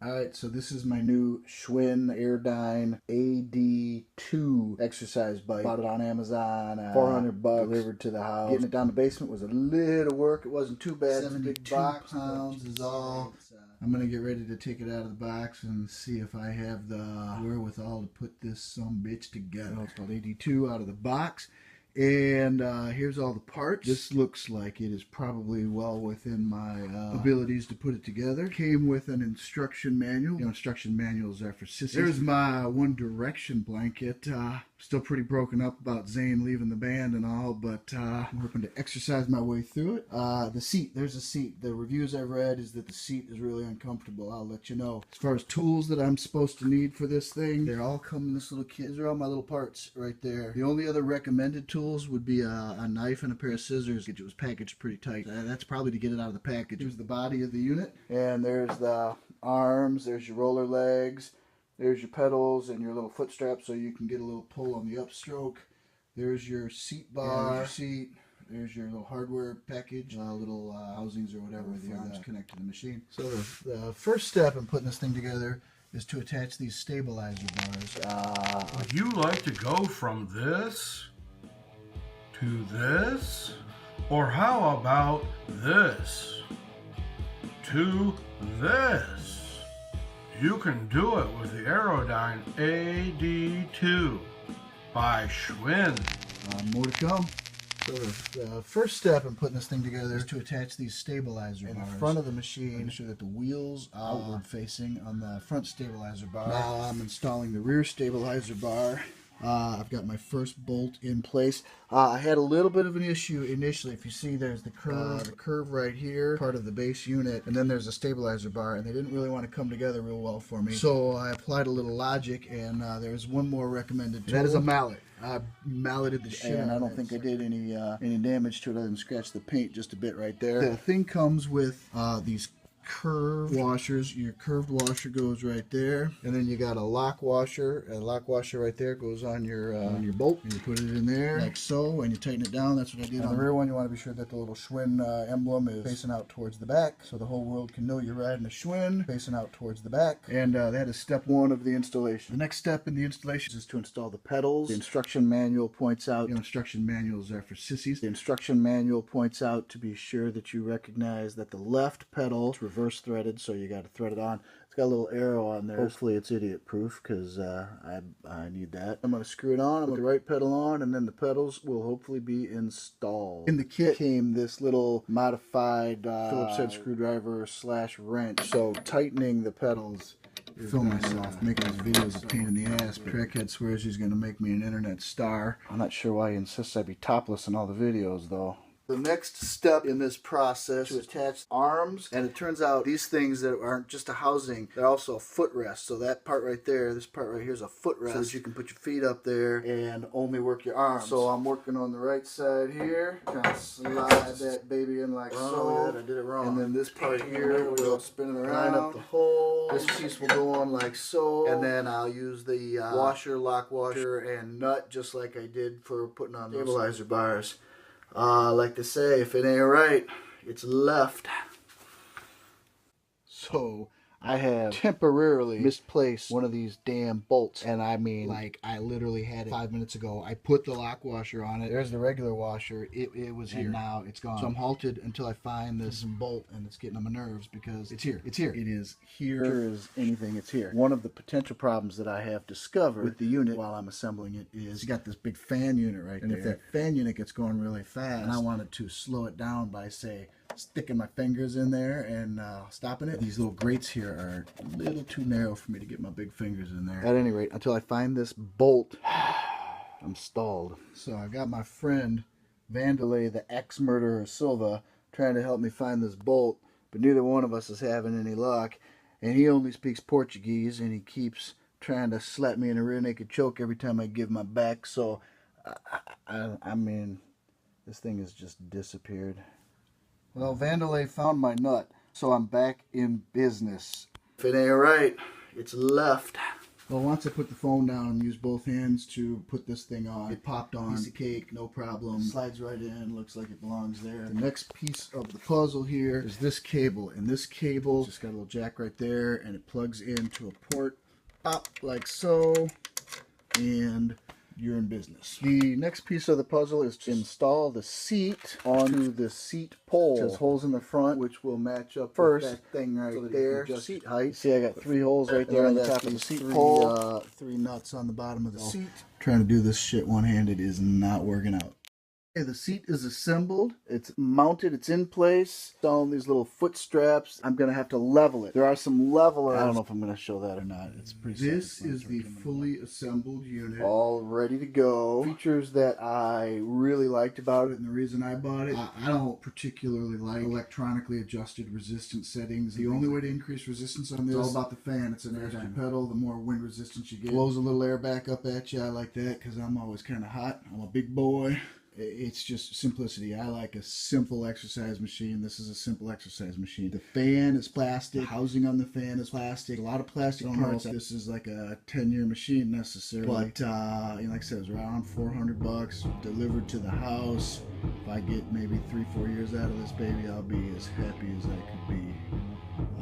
Alright, so this is my new Schwinn AirDyne AD2 exercise bike. Bought it on Amazon, $400, delivered to the house. Getting it down the basement was a little work. It wasn't too bad. 72 pounds is all. I'm going to get ready to take it out of the box and see if I have the wherewithal to put this sumbitch together. It's called AD2 out of the box. And here's all the parts. This looks like it is probably well within my abilities to put it together. Came with an instruction manual. You know, instruction manuals are for sissies. There's my One Direction blanket. Still pretty broken up about Zayn leaving the band and all, but I'm hoping to exercise my way through it. The seat, there's a seat. The reviews I've read is that the seat is really uncomfortable. I'll let you know. As far as tools that I'm supposed to need for this thing, they all come in this little kit. These are all my little parts right there. The only other recommended tools would be a knife and a pair of scissors. It was packaged pretty tight. That's probably to get it out of the package. Here's the body of the unit, and there's the arms, there's your roller legs, there's your pedals and your little foot strap so you can get a little pull on the upstroke. There's your seat bar, there's your seat. There's your little hardware package, little housings or whatever the arms connect to the machine. So the first step in putting this thing together is to attach these stabilizer bars. Would you like to go from this to this? Or how about this to this? You can do it with the Airdyne AD2 by Schwinn. More to come. So the first step in putting this thing together is to attach these stabilizer bars in the front of the machine. Make sure that the wheels are outward facing on the front stabilizer bar. Now I'm installing the rear stabilizer bar. I've got my first bolt in place. I had a little bit of an issue initially. If you see, there's the curve right here, part of the base unit, and then there's a stabilizer bar, and they didn't really want to come together real well for me. So I applied a little logic, and there's one more recommended tool. That is a mallet. I malleted the shit, and I don't think I did any damage to it other than scratch the paint just a bit right there. The thing comes with these curved washers. Your curved washer goes right there, and then you got a lock washer. A lock washer right there goes on your bolt, and you put it in there like so, and you tighten it down. That's what I did. On the rear one, you want to be sure that the little Schwinn emblem is facing out towards the back, so the whole world can know you're riding a Schwinn, facing out towards the back. And that is step one of the installation. The next step in the installation is to install the pedals. The instruction manual points out, instruction manuals are for sissies. The instruction manual points out to be sure that you recognize that the left pedal is reverse threaded, so you got to thread it on. It's got a little arrow on there. Hopefully it's idiot proof, because I need that. I'm going to screw it on, put the right pedal on, and then the pedals will hopefully be installed. In the kit came this little modified Phillips head screwdriver / wrench, so tightening the pedals. Film myself making these videos a pain in the ass, but Crackhead swears he's going to make me an internet star. I'm not sure why he insists I be topless in all the videos, though. The next step in this process is to attach arms, and it turns out these things that aren't just a housing, they're also a footrest. So that part right there, this part right here is a footrest, so that you can put your feet up there and only work your arms. So I'm working on the right side here, kind of slide that baby in like so. I did it wrong. And then this part here will spin it around, line up the hole. This piece will go on like so, and then I'll use the washer, lock washer, and nut just like I did for putting on the stabilizer bars. Like to say, if it ain't right, it's left. So I have temporarily misplaced one of these damn bolts, and I mean, like, I literally had it 5 minutes ago. I put the lock washer on it. There's the regular washer. It was here. And now it's gone. So I'm halted until I find this bolt, and it's getting on my nerves because it's here. It's here. It is here. Sure as anything, it's here. One of the potential problems that I have discovered with the unit while I'm assembling it is you got this big fan unit right there. And if that fan unit gets going really fast, and I wanted to slow it down by, say, sticking my fingers in there and stopping it. These little grates here are a little too narrow for me to get my big fingers in there. At any rate, until I find this bolt, I'm stalled. So I got my friend Vandelay, the ex-murderer Silva, trying to help me find this bolt, but neither one of us is having any luck. And he only speaks Portuguese, and he keeps trying to slap me in a rear naked choke every time I give my back. So, I mean, this thing has just disappeared. Well, Vandelay found my nut, so I'm back in business. If it ain't right, it's left. Well, once I put the phone down and used both hands to put this thing on, it popped on. Piece of cake, no problem. Slides right in, looks like it belongs there. The next piece of the puzzle here is this cable, and this cable just got a little jack right there, and it plugs into a port, pop like so, and you're in business. The next piece of the puzzle is to install the seat onto the seat pole. It has holes in the front, which will match up first with that thing right so there. Seat height. See, I got 3 holes right there on the top of the seat pole. 3 nuts on the bottom of the seat. Trying to do this shit one-handed is not working out. Okay, the seat is assembled, it's mounted, it's in place. It's on these little foot straps. I'm going to have to level it. There are some levelers. I don't know if I'm going to show that or not. It's pretty This is the fully assembled unit. All ready to go. Features that I really liked about it, and the reason I bought it, I don't particularly like electronically adjusted resistance settings. The only way to increase resistance on this is all about the fan. It's an Airdyne pedal. The more wind resistance you get, blows a little air back up at you. I like that because I'm always kind of hot. I'm a big boy. It's just simplicity. I like a simple exercise machine. This is a simple exercise machine. The fan is plastic. The housing on the fan is plastic. A lot of plastic parts. This is like a 10-year machine necessarily. But like I said, it was around $400 delivered to the house. If I get maybe 3-4 years out of this baby, I'll be as happy as I could be.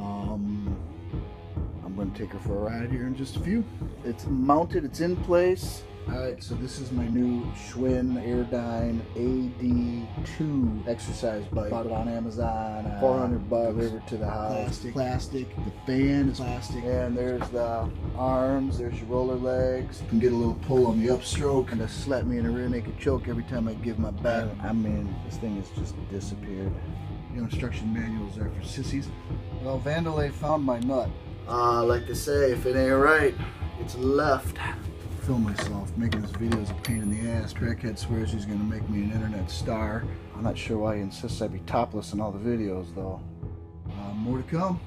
I'm going to take her for a ride here in just a few. It's mounted. It's in place. Alright, so this is my new Schwinn AirDyne AD2 exercise bike. Bought it on Amazon. $400 delivered to the house. Plastic. The fan is plastic. And there's the arms. There's your roller legs. You can get a little pull on the upstroke. And just slap me in a rear naked choke every time I give my back. I mean, this thing has just disappeared. The instruction manuals are for sissies. Well, Vandalay found my nut. Like they say, if it ain't right, it's left. Film myself making this video is a pain in the ass. Crackhead swears he's gonna make me an internet star. I'm not sure why he insists I be topless in all the videos though. More to come.